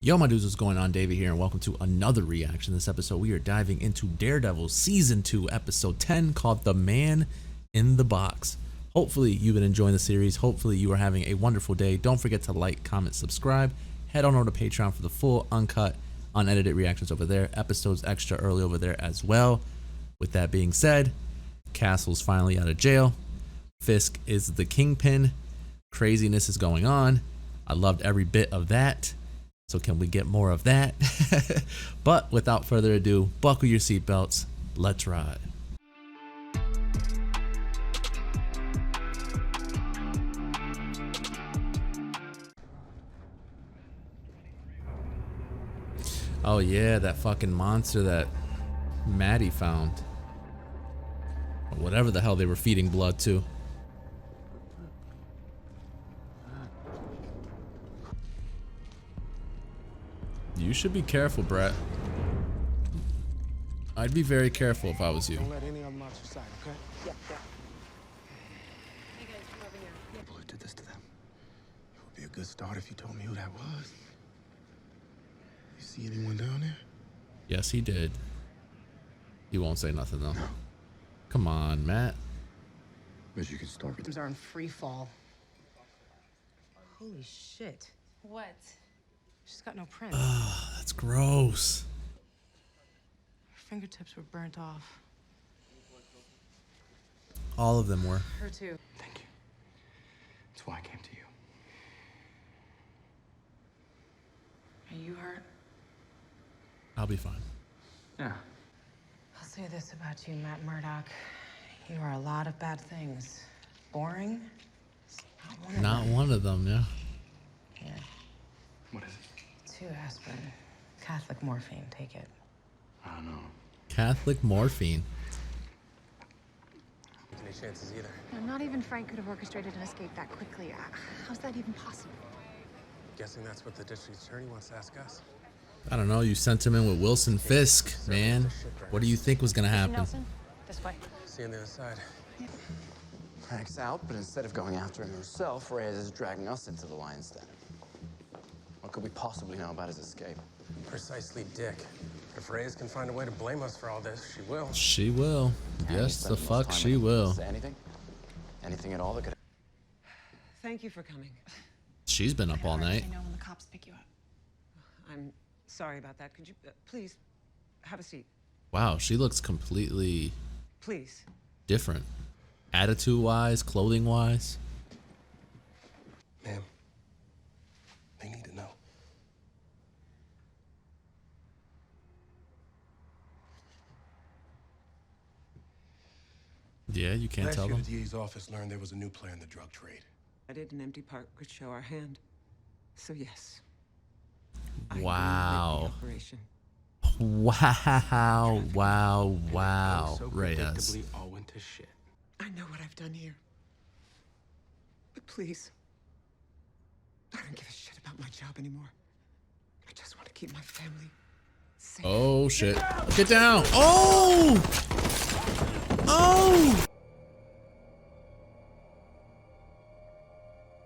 Yo, my dudes, what's going on? David here, and welcome to another reaction. This episode, we are diving into Daredevil Season 2, Episode 10, called The Man in the Box. Hopefully, you've been enjoying the series. Hopefully, you are having a wonderful day. Don't forget to like, comment, subscribe. Head on over to Patreon for the full, uncut, unedited reactions over there. Episodes extra early over there as well. With that being said, Castle's finally out of jail. Fisk is the kingpin. Craziness is going on. I loved every bit of that. So can we get more of that? But without further ado, buckle your seatbelts. Let's ride. Oh yeah, that fucking monster that Maddie found. Or whatever the hell they were feeding blood to. You should be careful, Brett. I'd be very careful if I was you. Don't let any of them out your sight, okay? Yeah. Hey guys, come over here. People who did this to them. It would be a good start if you told me who that was. You see anyone down there? Yes, he did. He won't say nothing though. Come on, Matt. Bet you can start with Are in free fall. Holy shit. What? She's got no print. Oh, that's gross. Her fingertips were burnt off. All of them were. Her too. Thank you. That's why I came to you. Are you hurt? I'll be fine. Yeah. I'll say this about you, Matt Murdock. You are a lot of bad things. Boring? Not one of them, yeah. Here. What is it? 2 aspirin. Catholic morphine. Take it. I don't know. Catholic morphine. Any chances either? No, not even Frank could have orchestrated an escape that quickly. How's that even possible? Guessing that's what the district attorney wants to ask us. I don't know, you sent him in with Wilson Fisk, man. What do you think was gonna happen? Nelson, this way. See you on the other side. Frank's out, but instead of going after him himself, Reyes is dragging us into the lion's den. What could we possibly know about his escape? Precisely, Dick. If Reyes can find a way to blame us for all this, she will. She will. Can you Yes, spend the most fuck time she with him? will. Say anything? Anything at all that could... Thank you for coming. She's been up all night. I know when the cops pick you up. I'm sorry about that. Could you please have a seat? Wow, she looks completely Please. different. Attitude-wise, clothing-wise. Ma'am, they need to know. Yeah, you can't Last tell year, them. the DA's office learned there was a new play in the drug trade. I did an empty park could show our hand. So yes. I will Wow. make the operation. Wow, So Reyes. predictably all went to shit. I know what I've done here. But please, I don't give a shit about my job anymore. I just want to keep my family safe. Oh shit. Get down. Oh! Oh!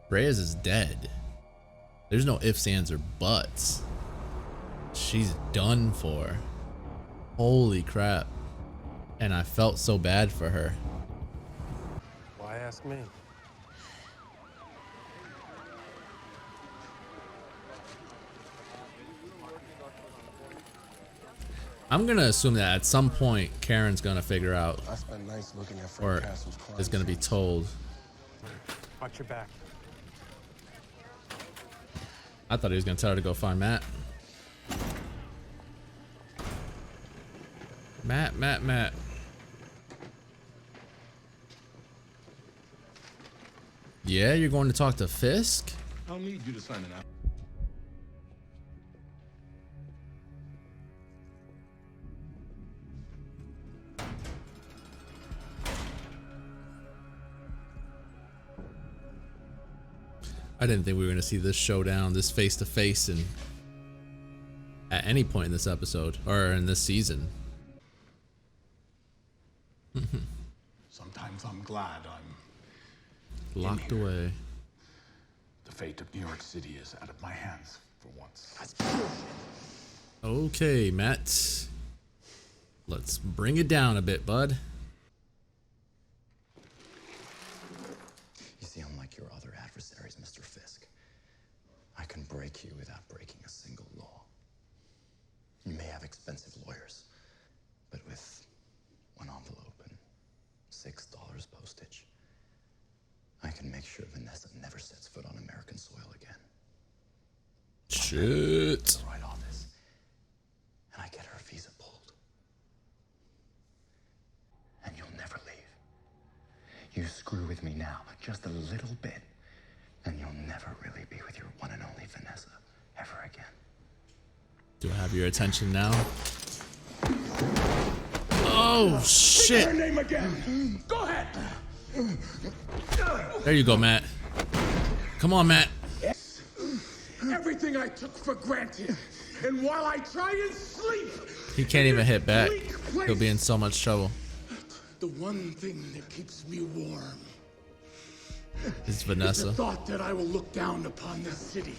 Reyes is dead. There's no ifs, ands, or buts. She's done for. Holy crap. And I felt so bad for her. Why ask me? I'm gonna assume that at some point Karen's gonna figure out, I spent nights looking at Frank or Castle's crime is gonna be scenes. told. Watch your back. I thought he was gonna tell her to go find Matt. Matt. Yeah, you're going to talk to Fisk? I'll need you to sign an app. I didn't think we were going to see this showdown, this face-to-face, and at any point in this episode, or in this season. Sometimes I'm glad I'm Locked away. The fate of New York City is out of my hands for once. That's bullshit. Okay, Matt. Let's bring it down a bit, bud. You see, unlike your other adversaries, Mr. Fisk, I can break you without breaking a single law. You may have expensive lawyers, but with one envelope and $6 postage, I can make sure Vanessa never sets foot on American soil again. Shit. The right office, and I get her visa pulled. And you'll never leave. You screw with me now, just a little bit, and you'll never really be with your one and only Vanessa ever again. Do I have your attention now? Oh, shit. Her name again. Go ahead. There you go, Matt. Come on, Matt. Everything I took for granted. And while I try and sleep, He can't even hit back. He'll be in so much trouble. the one thing that keeps me warm It's is Vanessa. the thought that I will look down upon this city.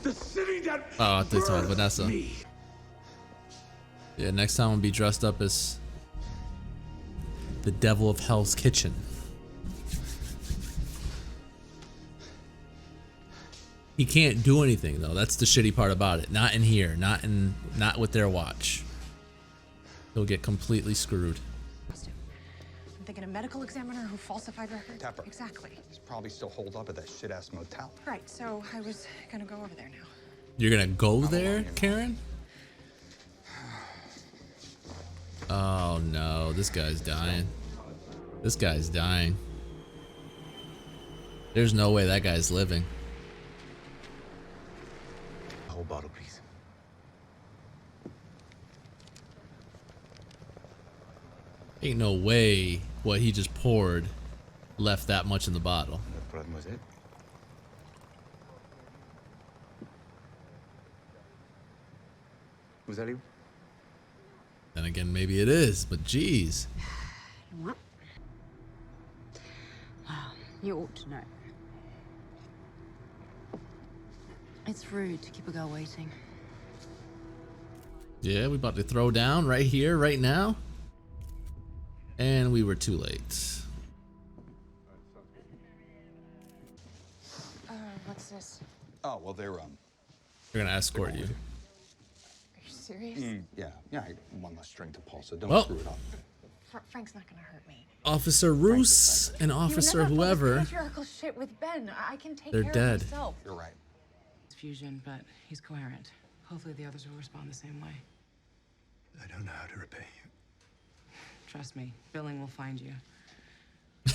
The city that Oh, I thought you were talking birthed Vanessa. me. Yeah, next time I'll be dressed up as the devil of Hell's Kitchen. He can't do anything though. That's the shitty part about it. Not in here. Not with their watch. He'll get completely screwed. I'm thinking a medical examiner who falsified records. Tepper. Exactly. He's probably still holed up at that shit-ass motel. Right, so I was gonna go over there now. You're gonna go there, Karen? Oh no, this guy's dying. This guy's dying. There's no way that guy's living. A whole bottle, please. Ain't no way what he just poured left that much in the bottle. No problem with it. Was that you? Then again, maybe it is, but geez. What? You ought to know. It's rude to keep a girl waiting. Yeah, we about to throw down right here, right now. And we were too late. What's this? Oh, well, they're, We're gonna escort you. Are you serious? one less string to pull, so don't Well. screw it up. Frank's not gonna hurt me. Officer Roos and Officer You would never pull whoever, this patriarchal shit with Ben. I can take they're care dead. of myself. You're right. It's fusion, but he's coherent. Hopefully the others will respond the same way. I don't know how to repay you. Trust me, Billing will find you.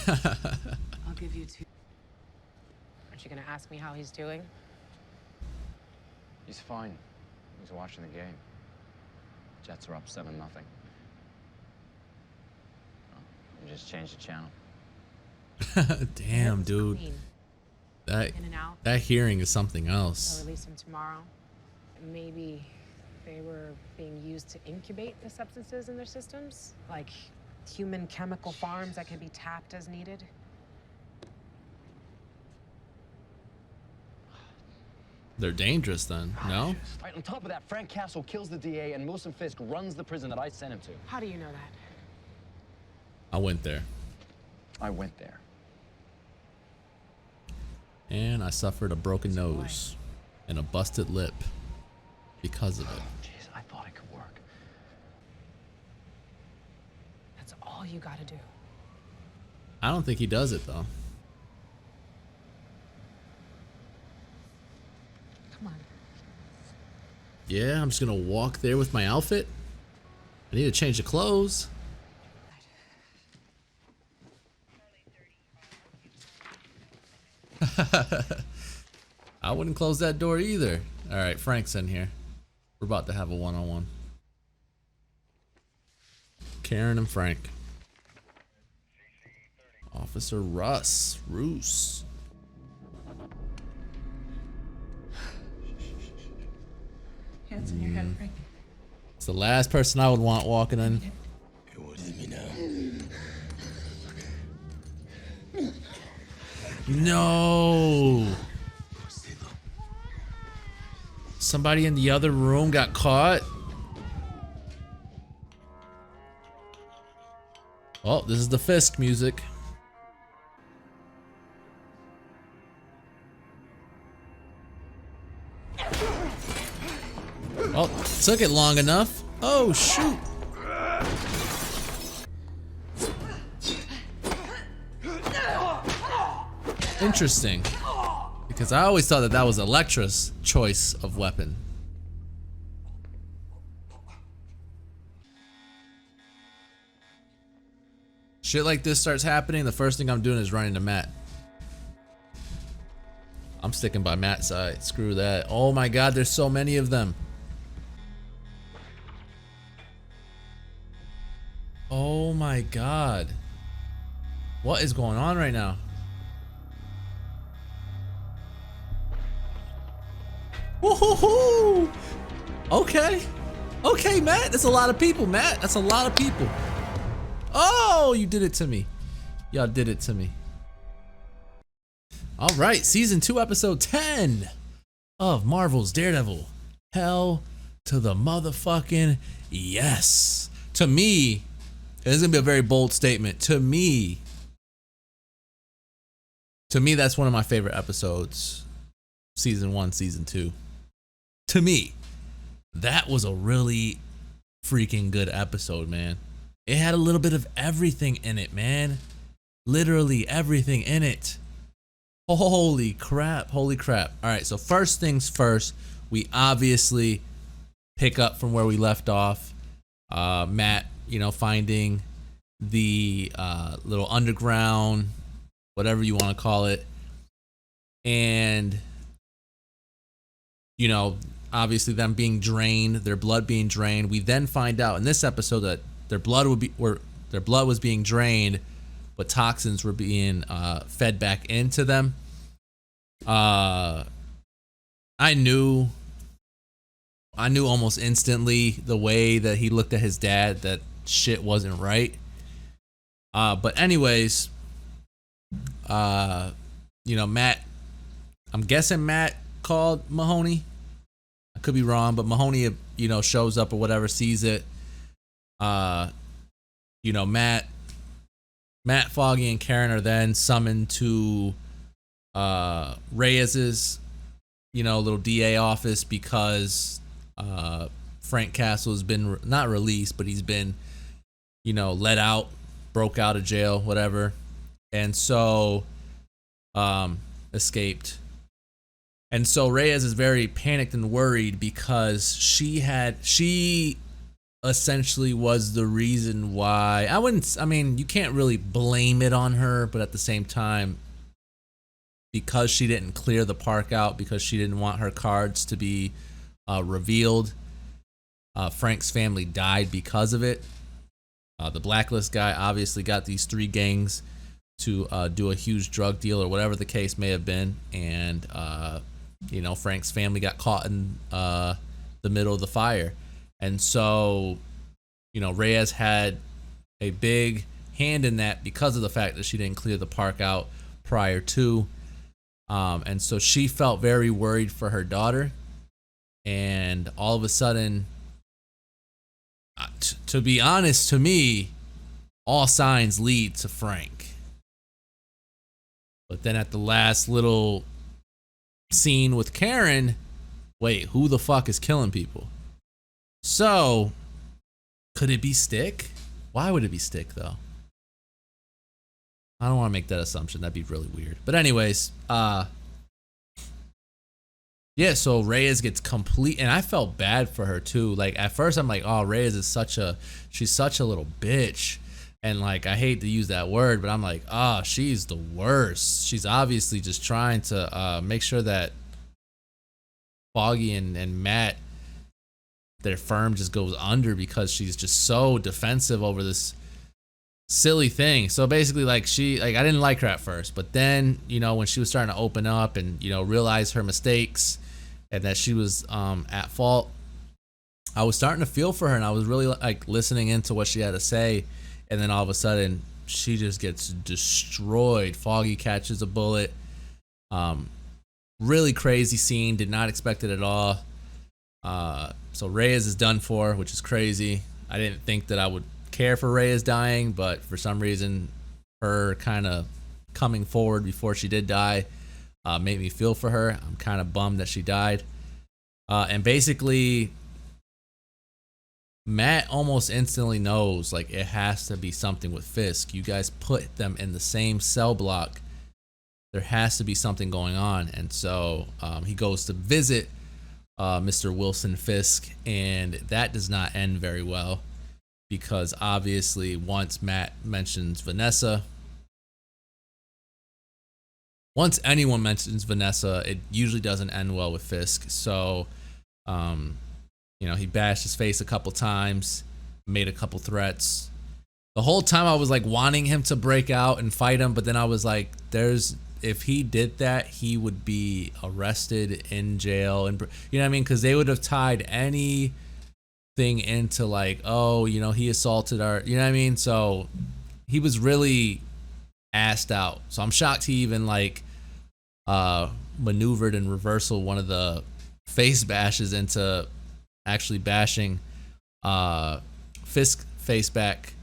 I'll give you 2. Aren't you gonna ask me how he's doing? He's fine. He's watching the game. Jets are up 7-0. You just changed the channel. Damn, dude. Clean. That In and out. that hearing is something They'll else. release him tomorrow. Maybe they were being used to incubate the substances in their systems, like human chemical farms that can be tapped as needed. They're dangerous then, no? Right, on top of that, Frank Castle kills the DA and Wilson Fisk runs the prison that I sent him to. How do you know that? I went there. I went there. And I suffered a broken nose and a busted lip because of it. Jeez, I thought it could work. That's all you gotta do. I don't think he does it though. Come on. Yeah, I'm just gonna walk there with my outfit. I need to change the clothes. I wouldn't close that door either. All right, Frank's in here. We're about to have a one-on-one. Karen and Frank. Officer Roos. Hands in your head, Frank. It's the last person I would want walking in. It wasn't me now. No. Somebody in the other room got caught. Oh, this is the Fisk music. Oh, took it long enough. Oh, shoot. Interesting. Because I always thought that that was Elektra's choice of weapon. Shit like this starts happening, the first thing I'm doing is running to Matt. I'm sticking by Matt's side. Screw that. Oh my god, there's so many of them. Oh my god. What is going on right now? Woohoo! Okay. Okay, Matt. That's a lot of people, Matt. That's a lot of people. Oh, you did it to me. Y'all did it to me. All right, season 2, episode 10 of Marvel's Daredevil. Hell to the motherfucking yes. To me, this is gonna be a very bold statement. To me, that's one of my favorite episodes. Season 1, season 2. To me, that was a really freaking good episode, man. It had a little bit of everything in it, man. Literally everything in it. Holy crap, holy crap. All right, so first things first, we obviously pick up from where we left off. Matt, you know, finding the little underground, whatever you want to call it. And, you know, obviously them being drained, their blood being drained. We then find out in this episode that their blood was being drained, but toxins were being fed back into them. I knew almost instantly the way that he looked at his dad that shit wasn't right. But anyways, you know, Matt, I'm guessing Matt called Mahoney. I could be wrong, but Mahoney, you know, shows up or whatever, sees it. You know, Matt, Foggy, and Karen are then summoned to Reyes's, you know, little DA office because Frank Castle has been not released, but he's been, you know, let out, broke out of jail, whatever, and so escaped. And so Reyes is very panicked and worried because she essentially was the reason why. I mean, you can't really blame it on her, but at the same time, because she didn't clear the park out, because she didn't want her cards to be revealed, Frank's family died because of it. The Blacklist guy obviously got these 3 gangs to do a huge drug deal or whatever the case may have been, and you know, Frank's family got caught in the middle of the fire. And so, you know, Reyes had a big hand in that because of the fact that she didn't clear the park out prior to. And so she felt very worried for her daughter. And all of a sudden, to be honest, to me, all signs lead to Frank. But then at the last little scene with Karen, wait, who the fuck is killing people? So, could it be Stick? Why would it be Stick, though? I don't want to make that assumption. That'd be really weird. But anyways, yeah, so Reyes gets complete, and I felt bad for her, too. Like, at first, I'm like, oh, Reyes is she's such a little bitch. And, like, I hate to use that word, but I'm like, oh, she's the worst. She's obviously just trying to make sure that Foggy and Matt, their firm just goes under because she's just so defensive over this silly thing. So basically, like, I didn't like her at first, but then, you know, when she was starting to open up and, you know, realize her mistakes and that she was at fault, I was starting to feel for her, and I was really like listening into what she had to say. And then all of a sudden, she just gets destroyed. Foggy catches a bullet. Really crazy scene. Did not expect it at all. So Reyes is done for, which is crazy. I didn't think that I would care for Reyes dying, but for some reason, her kind of coming forward before she did die made me feel for her. I'm kind of bummed that she died. And basically, Matt almost instantly knows, like, it has to be something with Fisk. You guys put them in the same cell block. There has to be something going on. And so he goes to visit Mr. Wilson Fisk, and that does not end very well, because obviously once Matt mentions Vanessa, once anyone mentions Vanessa, it usually doesn't end well with Fisk. So, he bashed his face a couple times, made a couple threats. The whole time I was like wanting him to break out and fight him, but then I was like, if he did that, he would be arrested, in jail, and you know what I mean? Because they would have tied anything into like, oh, he assaulted our, you know what I mean? So he was really assed out. So I'm shocked he even like maneuvered and reversal one of the face bashes into actually bashing Fisk face back.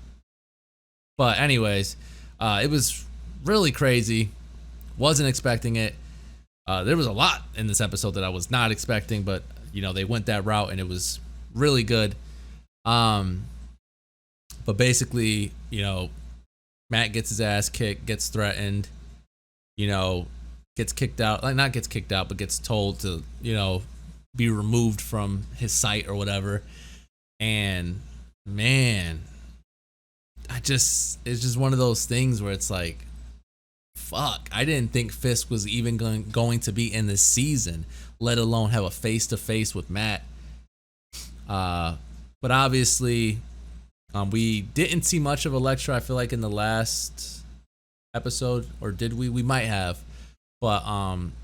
But anyways, it was really crazy. Wasn't expecting it. There was a lot in this episode that I was not expecting, but they went that route and it was really good. But basically, Matt gets his ass kicked, gets threatened, gets kicked out, like not gets kicked out, but gets told to, be removed from his site or whatever. And man, it's just one of those things where it's like, fuck, I didn't think Fisk was even going to be in this season, let alone have a face-to-face with Matt. But obviously, we didn't see much of Elektra, I feel like, in the last episode, or did we? We might have. But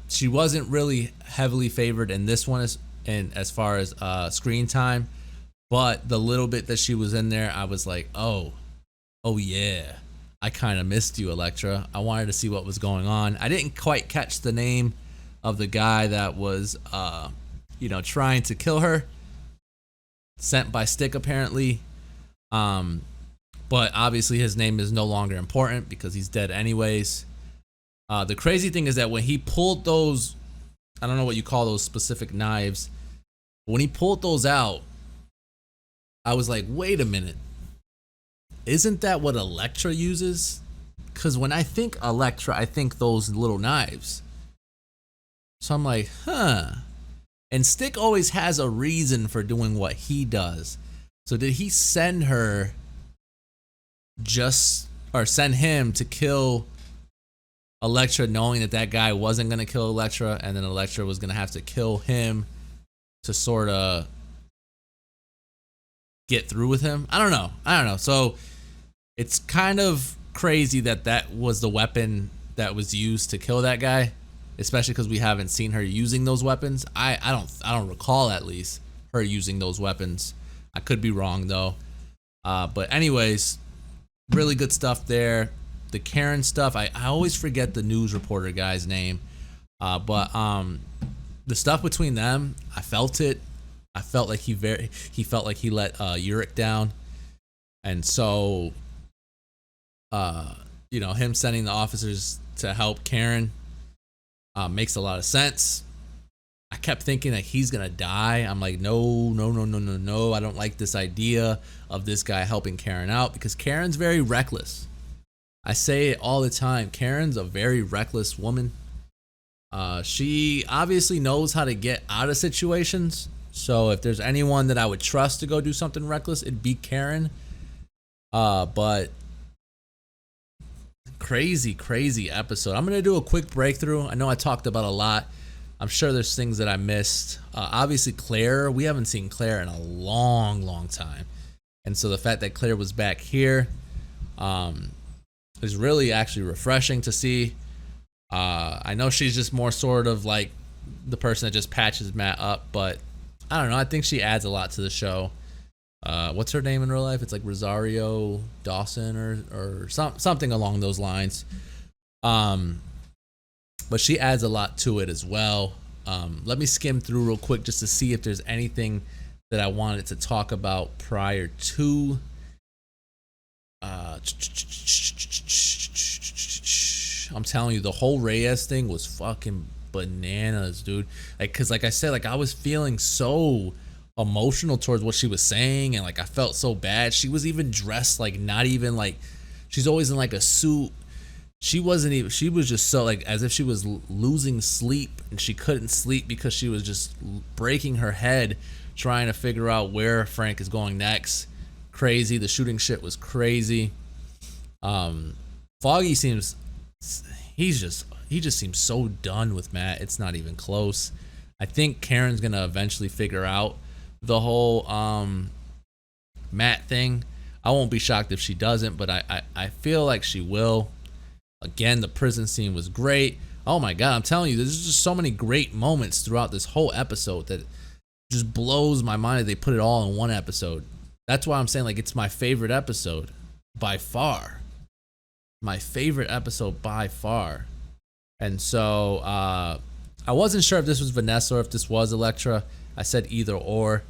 she wasn't really heavily favored in this one as far as screen time. But the little bit that she was in there, I was like, oh yeah. I kind of missed you, Elektra. I wanted to see what was going on. I didn't quite catch the name of the guy that was, trying to kill her. Sent by Stick, apparently. But obviously his name is no longer important because he's dead anyways. The crazy thing is that when he pulled those, I don't know what you call those specific knives. When he pulled those out, I was like, wait a minute. Isn't that what Elektra uses? Because when I think Elektra, I think those little knives. So I'm like, huh. And Stick always has a reason for doing what he does. So did he send send him to kill Elektra, knowing that guy wasn't going to kill Elektra, and then Elektra was going to have to kill him to sort of get through with him? I don't know. So it's kind of crazy that was the weapon that was used to kill that guy, especially because we haven't seen her using those weapons. I don't recall, at least, her using those weapons. I could be wrong though. But anyways, really good stuff there. The Karen stuff, I always forget the news reporter guy's name. But the stuff between them, I felt it. I felt like he felt like he let Uric down. And so him sending the officers to help Karen makes a lot of sense. I kept thinking that he's gonna die. I'm like, no. I don't like this idea of this guy helping Karen out, because Karen's very reckless. I say it all the time. Karen's a very reckless woman. She obviously knows how to get out of situations. So if there's anyone that I would trust to go do something reckless, it'd be Karen. But crazy episode. I'm gonna do a quick breakthrough. I know I talked about a lot. I'm sure there's things that I missed. Obviously Claire, we haven't seen Claire in a long time. And so the fact that Claire was back here is really actually refreshing to see. I know she's just more sort of like the person that just patches Matt up, but I don't know. I think she adds a lot to the show. What's her name in real life? It's like Rosario Dawson or something along those lines. But she adds a lot to it as well. Let me skim through real quick just to see if there's anything that I wanted to talk about prior to. I'm telling you, the whole Reyes thing was fucking bananas, dude. Like, cause like I said, like I was feeling so emotional towards what she was saying, and like I felt so bad. She was even dressed like not even like, she's always in like a suit. She wasn't even, she was just so like as if she was losing sleep, and she couldn't sleep because she was just breaking her head trying to figure out where Frank is going next. Crazy. The shooting shit was crazy. Foggy seems, he just seems so done with Matt. It's not even close. I think Karen's gonna eventually figure out the whole Matt thing. I won't be shocked if she doesn't, but I feel like she will. Again, the prison scene was great. Oh my god, I'm telling you, there's just so many great moments throughout this whole episode that just blows my mind that they put it all in one episode. That's why I'm saying like it's my favorite episode by far. My favorite episode by far. And so I wasn't sure if this was Vanessa or if this was Elektra. I said either or.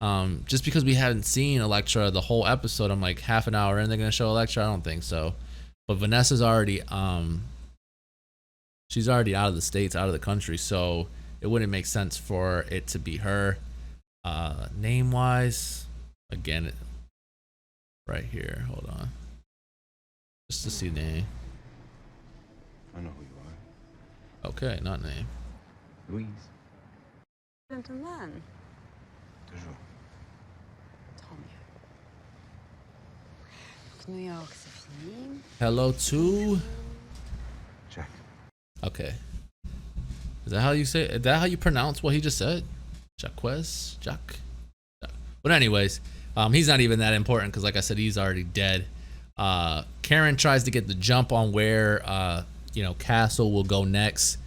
Just because we hadn't seen Elektra the whole episode, I'm like half an hour in, they're gonna show Elektra. I don't think so. But Vanessa's already she's already out of the States, out of the country, so it wouldn't make sense for it to be her. Name wise, again, right here, hold on, just to see name. I know who you are. Okay, not name. Louise. Gentlemen. Toujours. Tant mieux. New York, c'est fini. Hello to Jack. Okay, is that how you say, is that how you pronounce what he just said? Jack. But anyways, he's not even that important because like I said, he's already dead. Karen tries to get the jump on where Castle will go next.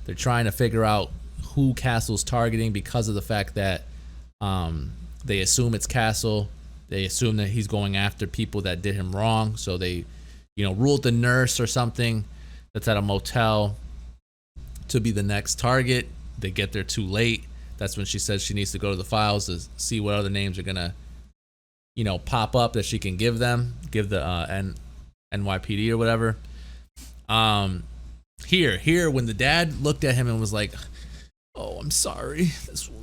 They're trying to figure out who Castle's targeting because of the fact that they assume it's Castle. They assume that he's going after people that did him wrong. So they, ruled the nurse or something that's at a motel to be the next target. They get there too late. That's when she says she needs to go to the files to see what other names are gonna, pop up that she can give them, give the NYPD or whatever. Here, when the dad looked at him and was like, "Oh, I'm sorry,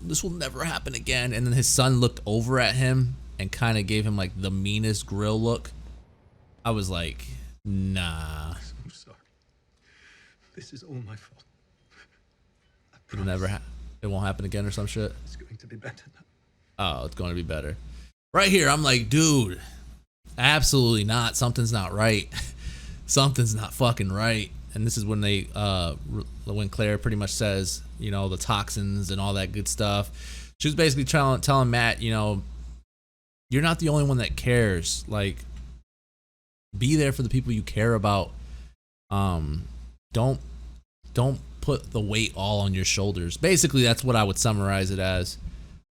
this will never happen again," and then his son looked over at him and kind of gave him like the meanest grill look. I was like, nah. I'm sorry. This is all my fault. It won't happen again or some shit. It's going to be better now. Oh, it's going to be better. Right here, I'm like, dude, absolutely not. Something's not right. Something's not fucking right. And this is when when Claire pretty much says, the toxins and all that good stuff. She was basically telling Matt, you're not the only one that cares. Like, be there for the people you care about. Don't put the weight all on your shoulders. Basically, that's what I would summarize it as.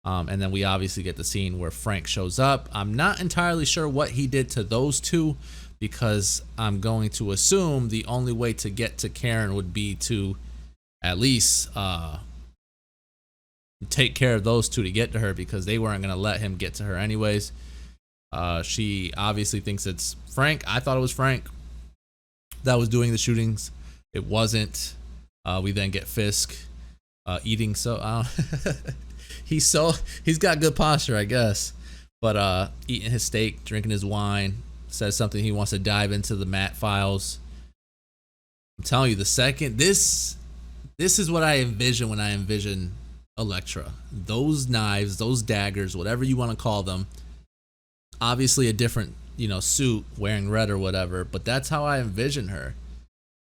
And then we obviously get the scene where Frank shows up. I'm not entirely sure what he did to those two, because I'm going to assume the only way to get to Karen would be to at least take care of those two to get to her, because they weren't going to let him get to her anyways. She obviously thinks it's Frank. I thought it was Frank that was doing the shootings. It wasn't. We then get Fisk eating he's got good posture, I guess, but eating his steak, drinking his wine, says something he wants to dive into the Matt files. I'm telling you, this is what I envision when I envision Elektra. Those knives, those daggers, whatever you want to call them. Obviously a different, suit, wearing red or whatever, but that's how I envision her.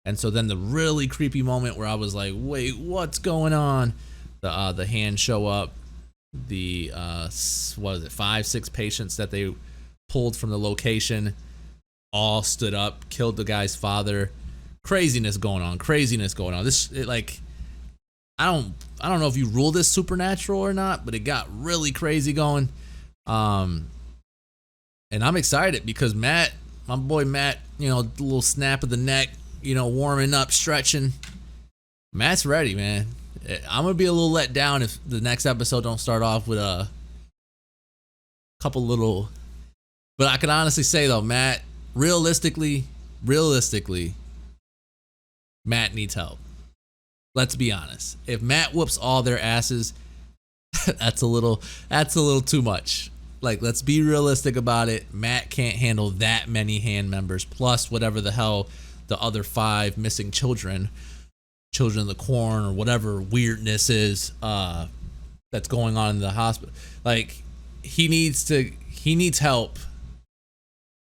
And so then the really creepy moment where I was like, wait, what's going on? The hands show up. The 5-6 patients that they pulled from the location all stood up, killed the guy's father. Craziness going on. I don't know if you rule this supernatural or not, but it got really crazy going. And I'm excited because Matt, my boy Matt, a little snap of the neck, warming up, stretching. Matt's ready, man. I'm gonna be a little let down if the next episode don't start off with a couple little. But I can honestly say though, Matt, realistically, Matt needs help. Let's be honest. If Matt whoops all their asses, that's a little too much. Like, let's be realistic about it. Matt can't handle that many hand members plus whatever the hell the other 5 missing children of the corn or whatever weirdness is that's going on in the hospital. Like, he needs help.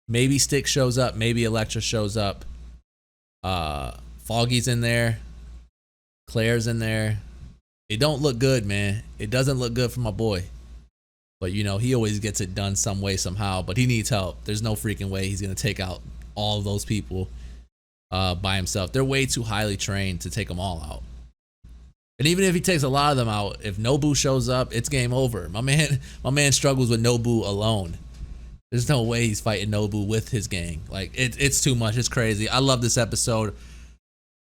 Maybe Stick shows up, maybe Elektra shows up. Foggy's in there. Claire's in there. It don't look good, man. It doesn't look good for my boy. But, you know, he always gets it done some way, somehow. But he needs help. There's no freaking way he's going to take out all of those people by himself. They're way too highly trained to take them all out. And even if he takes a lot of them out, if Nobu shows up, it's game over. My man struggles with Nobu alone. There's no way he's fighting Nobu with his gang. Like, it's too much. It's crazy. I love this episode.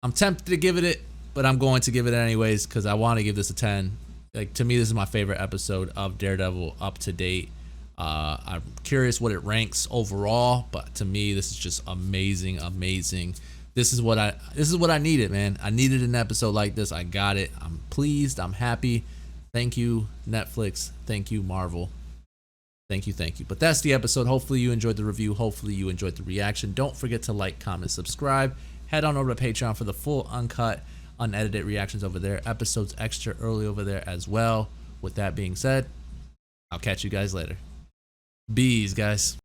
I'm tempted to give it, but I'm going to give it anyways because I want to give this a 10. Like, to me, this is my favorite episode of Daredevil up to date. I'm curious what it ranks overall, but to me, this is just amazing. This is what I needed, man. I needed an episode like this. I got it. I'm pleased. I'm happy. Thank you, Netflix. Thank you, Marvel. Thank you. But that's the episode. Hopefully you enjoyed the review. Hopefully you enjoyed the reaction. Don't forget to like, comment, subscribe. Head on over to Patreon for the full uncut, unedited reactions over there. Episodes extra early over there as well. With that being said, I'll catch you guys later. Bees, guys.